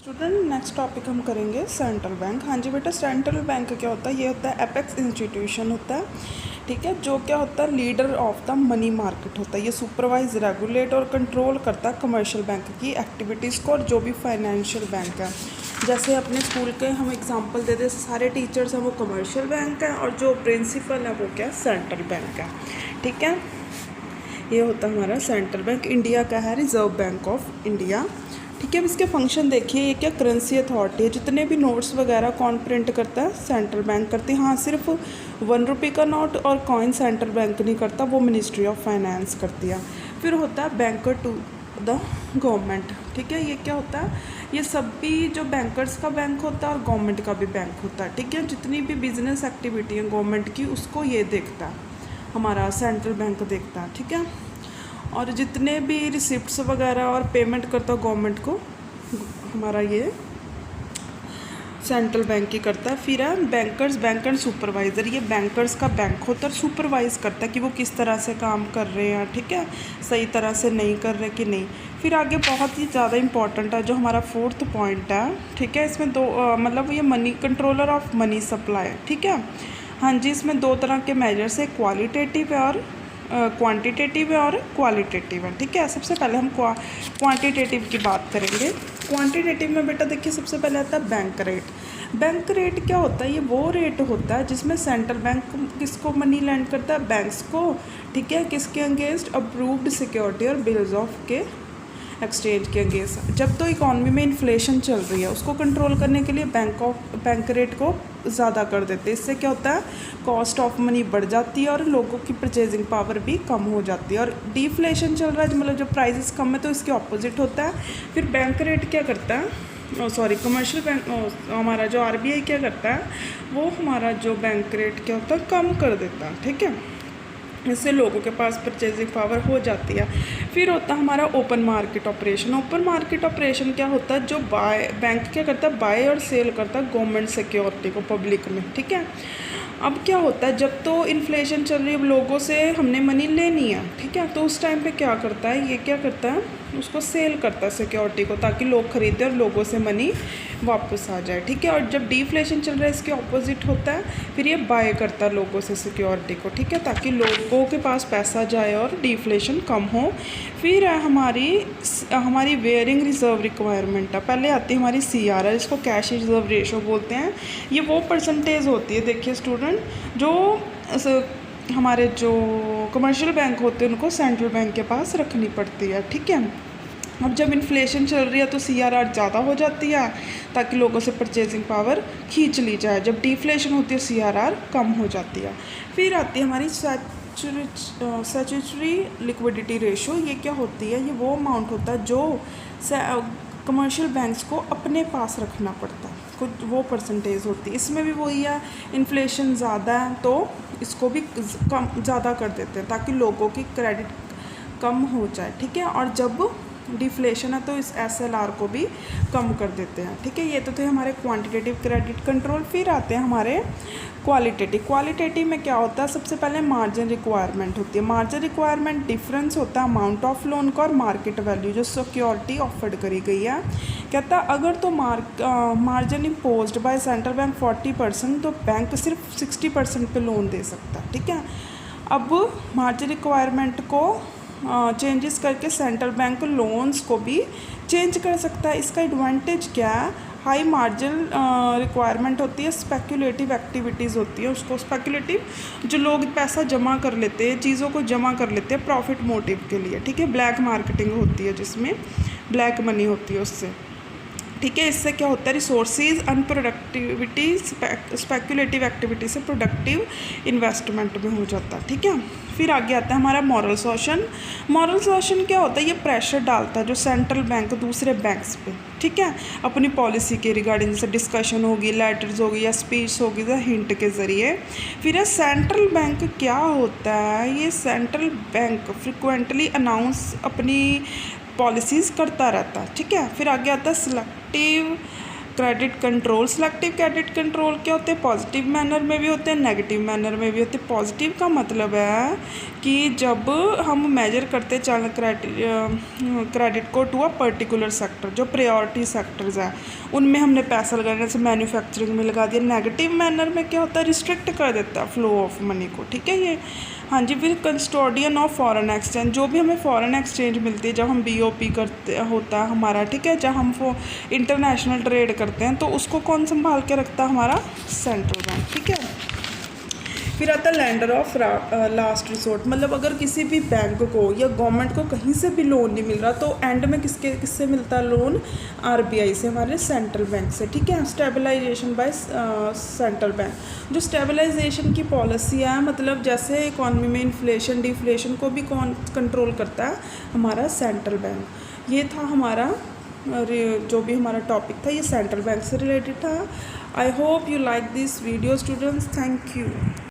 Student next topic हम करेंगे central bank. हाँ जी बेटा, सेंट्रल बैंक क्या होता है? ये होता है एपेक्स इंस्टीट्यूशन होता है, ठीक है, जो क्या होता है leader of the money market होता है। ये सुपरवाइज, रेगुलेट और कंट्रोल करता है कमर्शियल बैंक की एक्टिविटीज़ को और जो भी फाइनेंशियल बैंक है। जैसे अपने स्कूल के हम एग्जांपल देते, सारे टीचर्स हैं वो कमर्शियल बैंक है और जो प्रिंसिपल है वो क्या सेंट्रल बैंक है, ठीक है। ये होता है हमारा सेंट्रल बैंक। इंडिया का है रिजर्व बैंक ऑफ इंडिया, ठीक है। अब इसके फंक्शन देखिए, ये क्या करेंसी अथॉरिटी है। जितने भी नोट्स वगैरह कौन प्रिंट करता है? सेंट्रल बैंक करती है। हाँ, सिर्फ 1 रुपये का नोट और कॉइन सेंट्रल बैंक नहीं करता, वो मिनिस्ट्री ऑफ फाइनेंस करती है। फिर होता है बैंकर टू द गवर्नमेंट, ठीक है। ये क्या होता है? ये सभी जो बैंकर्स का बैंक होता है और गवर्नमेंट का भी बैंक होता है, ठीक है। जितनी भी बिजनेस एक्टिविटी है गवर्नमेंट की, उसको ये देखता है, हमारा सेंट्रल बैंक देखता है, ठीक है। और जितने भी रिसिप्ट्स वगैरह और पेमेंट करता गवर्नमेंट को, हमारा ये सेंट्रल बैंक ही करता है। फिर है बैंकर्स, बैंक एंड सुपरवाइज़र। ये बैंकर्स का बैंक होता है और सुपरवाइज़ करता है कि वो किस तरह से काम कर रहे हैं, ठीक है, सही तरह से नहीं कर रहे कि नहीं। फिर आगे बहुत ही ज़्यादा इंपॉर्टेंट है जो हमारा 4th पॉइंट है, ठीक है। इसमें मतलब ये money controller of money supply, ठीक है। हाँ जी, इसमें 2 तरह के मेजर्स है, क्वालिटेटिव और क्वांटिटेटिव है और क्वालिटेटिव है, ठीक है। सबसे पहले हम क्वांटिटेटिव की बात करेंगे। क्वांटिटेटिव में बेटा देखिए, सबसे पहले आता है बैंक रेट। बैंक रेट क्या होता है? ये वो रेट होता है जिसमें सेंट्रल बैंक किसको मनी लैंड करता है? बैंक्स को, ठीक है। किसके अगेंस्ट? अप्रूव्ड सिक्योरिटी और बिल्स ऑफ के एक्सचेंज के अगेंस्ट। जब तो इकॉनमी में इन्फ्लेशन चल रही है, उसको कंट्रोल करने के लिए बैंक रेट को ज़्यादा कर देते हैं। इससे क्या होता है? कॉस्ट ऑफ मनी बढ़ जाती है और लोगों की परचेजिंग पावर भी कम हो जाती है। और डिफ्लेशन चल रहा है, मतलब जब प्राइसेस कम है तो इसके ऑपोजिट होता है। फिर बैंक रेट क्या करता है? कमर्शियल बैंक, हमारा जो आरबीआई क्या करता है, वो हमारा जो बैंक रेट क्या होता है कम कर देता है, ठीक है। इससे लोगों के पास परचेजिंग पावर हो जाती है। फिर होता है हमारा open market operation. Open market operation क्या होता है? जो बैंक क्या करता है? बाय और सेल करता है गवर्नमेंट सिक्योरिटी को पब्लिक में, ठीक है। अब क्या होता है, जब तो इन्फ्लेशन चल रही है, लोगों से हमने मनी लेनी है, ठीक है, तो उस टाइम पे क्या करता है? ये क्या करता है? उसको सेल करता है सिक्योरिटी को, ताकि लोग खरीदें और लोगों से मनी वापस आ जाए, ठीक है। और जब डिफ्लेशन चल रहा है, इसके ऑपोजिट होता है, फिर ये बाय करता है लोगों से सिक्योरिटी को, ठीक है, ताकि लोगों के पास पैसा जाए और डिफ्लेशन कम हो। फिर है हमारी वेयरिंग रिजर्व रिक्वायरमेंट है। पहले आती है हमारी CRR, इसको कैश रिजर्व रेशो बोलते हैं। ये वो परसेंटेज होती है, देखिए स्टूडेंट, जो हमारे जो कमर्शियल बैंक होते हैं उनको सेंट्रल बैंक के पास रखनी पड़ती है, ठीक है। अब जब इन्फ्लेशन चल रही है तो CRR ज़्यादा हो जाती है, ताकि लोगों से परचेजिंग पावर खींच ली जाए। जब डिफ्लेशन होती है CRR कम हो जाती है। फिर आती है हमारी स्टैट्यूटरी लिक्विडिटी रेशो। ये क्या होती है? ये वो अमाउंट होता है जो कमर्शियल बैंक्स को अपने पास रखना पड़ता है, कुछ वो परसेंटेज होती है। इसमें भी वही है, इन्फ्लेशन ज़्यादा है तो इसको भी कम ज़्यादा कर देते हैं ताकि लोगों की क्रेडिट कम हो जाए, ठीक है। और जब डिफ्लेशन है तो इस SLR को भी कम कर देते हैं, ठीक है। ये तो थे हमारे क्वांटिटेटिव क्रेडिट कंट्रोल। फिर आते हैं हमारे क्वालिटेटिव। क्वालिटेटिव में क्या होता है? सबसे पहले मार्जिन रिक्वायरमेंट होती है। मार्जिन रिक्वायरमेंट डिफरेंस होता है अमाउंट ऑफ लोन का और मार्केट वैल्यू, जो सिक्योरिटी ऑफर्ड करी गई है। कहता है अगर तो margin imposed by central bank 40%, तो बैंक सिर्फ 60% पे लोन दे सकता है, ठीक है। अब मार्जिन रिक्वायरमेंट को चेंजेस करके सेंट्रल बैंक लोन्स को भी चेंज कर सकता है। इसका एडवांटेज क्या है? हाई मार्जिन रिक्वायरमेंट होती है, स्पेक्युलेटिव एक्टिविटीज़ होती है। उसको स्पेक्युलेटिव, जो लोग पैसा जमा कर लेते हैं, चीज़ों को जमा कर लेते हैं प्रॉफिट मोटिव के लिए, ठीक है। ब्लैक मार्केटिंग होती है जिसमें ब्लैक मनी होती है उससे, ठीक है। इससे क्या होता है? रिसोर्सेज अनप्रोडक्टिविटी स्पेक्युलेटिव एक्टिविटी से प्रोडक्टिव इन्वेस्टमेंट में हो जाता है, ठीक है। फिर आगे आता है हमारा मॉरल सॉशन। मॉरल सॉशन क्या होता है? ये प्रेशर डालता है जो सेंट्रल बैंक दूसरे बैंक्स पे, ठीक है, अपनी पॉलिसी के रिगार्डिंग, जैसे डिस्कशन होगी, लेटर्स होगी या स्पीच होगी या हिंट के ज़रिए। फिर है सेंट्रल बैंक क्या होता है? ये सेंट्रल बैंक फ्रिक्वेंटली अनाउंस अपनी पॉलिसीज़ करता रहता है, ठीक है। फिर आगे आता है selective credit control, selective credit control क्या होते हैं, पॉजिटिव मैनर में भी होते हैं, नेगेटिव मैनर में भी होते हैं। पॉजिटिव का मतलब है कि जब हम मेजर करते चल क्रेडिट को टू अ पर्टिकुलर सेक्टर, जो प्रायोरिटी सेक्टर्स है उनमें हमने पैसा लगाना, जैसे मैन्युफैक्चरिंग में लगा दिया। नेगेटिव मैनर में क्या होता है, रिस्ट्रिक्ट कर देता है फ्लो ऑफ मनी को, ठीक है ये। हाँ जी, फिर कस्टोडियन ऑफ फॉरेन एक्सचेंज, जो भी हमें फॉरेन एक्सचेंज मिलती है जब हम BOP करते होता है हमारा, ठीक है, जब हम वो इंटरनेशनल ट्रेड करते हैं तो उसको कौन संभाल के रखता है, हमारा सेंट्रल बैंक, ठीक है। फिर आता है लैंडर ऑफ लास्ट रिसोर्ट, मतलब अगर किसी भी बैंक को या गवर्नमेंट को कहीं से भी लोन नहीं मिल रहा तो एंड में किससे मिलता है लोन, RBI से, हमारे सेंट्रल बैंक से, ठीक है। स्टेबलाइजेशन बाय सेंट्रल बैंक, जो स्टेबलाइजेशन की पॉलिसी है, मतलब जैसे इकॉनमी में इन्फ्लेशन डिफ्लेशन को भी कौन कंट्रोल करता है, हमारा सेंट्रल बैंक। ये था हमारा जो भी हमारा टॉपिक था, ये सेंट्रल बैंक से रिलेटेड था। I hope you like this video students, thank you.